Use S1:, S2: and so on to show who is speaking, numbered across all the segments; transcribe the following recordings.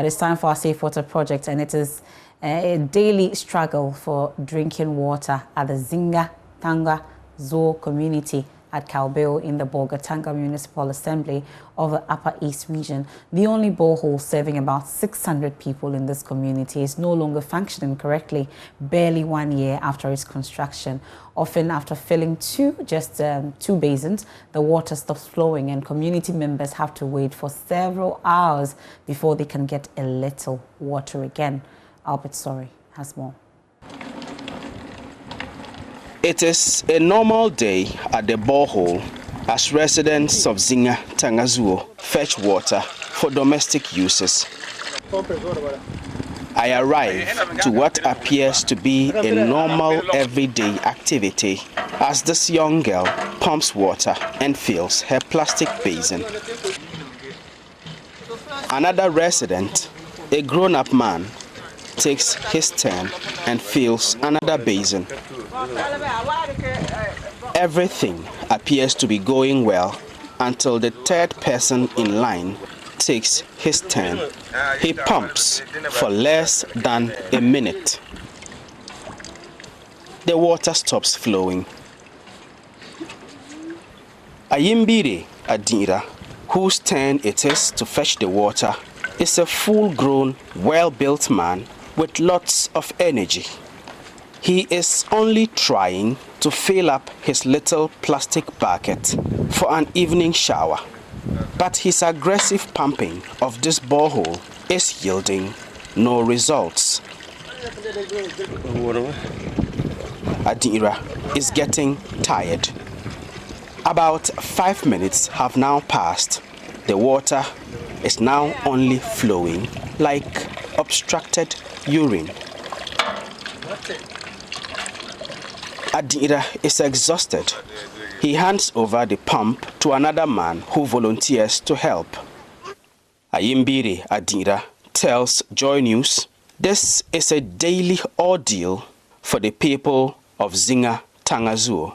S1: It is time for our Safe Water project, and it is a daily struggle for drinking water at the Zinga, Tanga, Zoo community at Kalbeo in the Tanga Municipal Assembly of the Upper East region. The only borehole serving about 600 people in this community is no longer functioning correctly, barely 1 year after its construction. Often after filling two basins, the water stops flowing and community members have to wait for several hours before they can get a little water again. Albert Sorry has more.
S2: It is a normal day at the borehole as residents of Zinga, Tangazuo fetch water for domestic uses. I arrive to what appears to be a normal everyday activity as this young girl pumps water and fills her plastic basin. Another resident, a grown-up man, takes his turn and fills another basin. Everything appears to be going well until the third person in line takes his turn. He pumps for less than a minute. The water stops flowing. Ayimbire Adira, whose turn it is to fetch the water, is a full-grown, well-built man with lots of energy. He is only trying to fill up his little plastic bucket for an evening shower. But his aggressive pumping of this borehole is yielding no results. Adira is getting tired. About 5 minutes have now passed. The water is now only flowing like obstructed urine. Adira is exhausted. He hands over the pump to another man who volunteers to help. Ayimbire Adira tells JoyNews this is a daily ordeal for the people of Zinga, Tangazuo.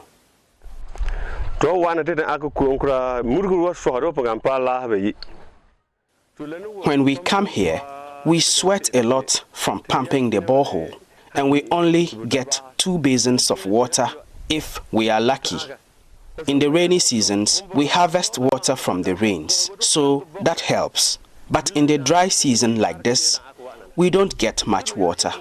S2: When we come here, we sweat a lot from pumping the borehole, and we only get 2 basins of water if we are lucky. In the rainy seasons, we harvest water from the rains, so that helps. But in the dry season like this, we don't get much water.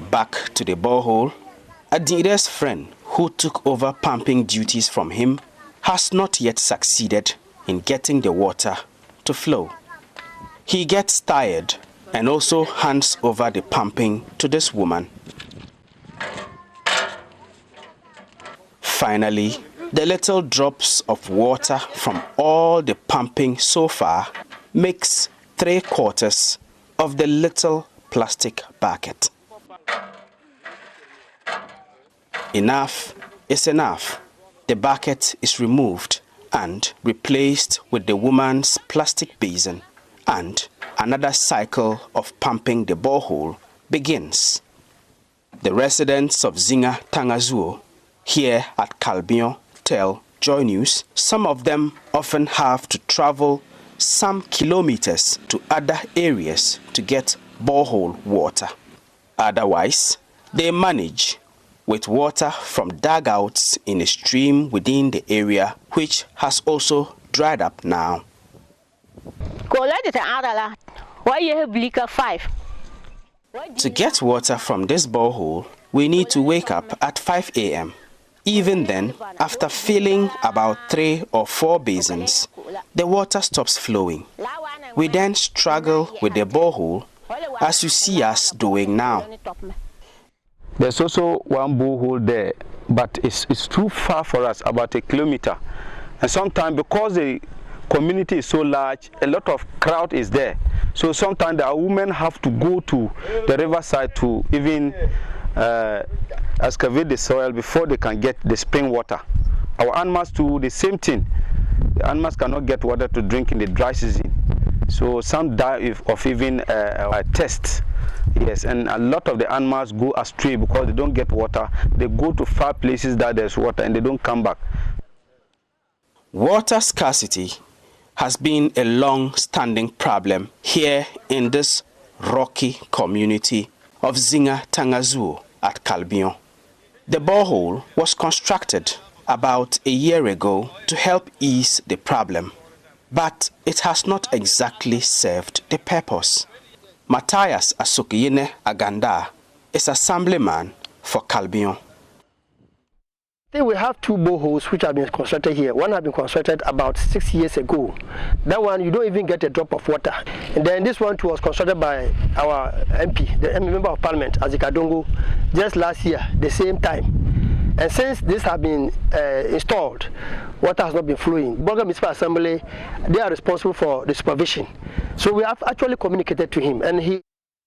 S2: Back to the borehole, Adira's friend, who took over pumping duties from him, has not yet succeeded in getting the water to flow. He gets tired and also hands over the pumping to this woman. Finally, the little drops of water from all the pumping so far makes 3/4 of the little plastic bucket. Enough is enough. The bucket is removed and replaced with the woman's plastic basin, and another cycle of pumping the borehole begins. The residents of Zinga, Tangazuo, here at Kalbeo, tell JoyNews some of them often have to travel some kilometers to other areas to get borehole water. Otherwise, they manage with water from dugouts in a stream within the area, which has also dried up now. To get water from this borehole, we need to wake up at 5 a.m. Even then, after filling about 3 or 4 basins, the water stops flowing. We then struggle with the borehole, as you see us doing now.
S3: There's also one borehole there, but it's too far for us, about 1 kilometer. And sometimes, because the community is so large, a lot of crowd is there. So sometimes our women have to go to the riverside to even excavate the soil before they can get the spring water. Our animals do the same thing. The animals cannot get water to drink in the dry season. So some die of even a test. Yes, and a lot of the animals go astray because they don't get water. They go to far places that there's water and they don't come back.
S2: Water scarcity has been a long-standing problem here in this rocky community of Zinga Tangazuo at Kalbion. The borehole was constructed about a year ago to help ease the problem, but it has not exactly served the purpose. Matthias Asukiyene Aganda is assemblyman for Kalbion.
S4: We have two boreholes which have been constructed here. One has been constructed about 6 years ago. That one, you don't even get a drop of water. And then this one was constructed by our MP, the Member of Parliament, Azika Dongo, just last year, the same time. And since this has been installed, water has not been flowing. Borehole Municipal Assembly, they are responsible for the supervision. So we have actually communicated to him, and he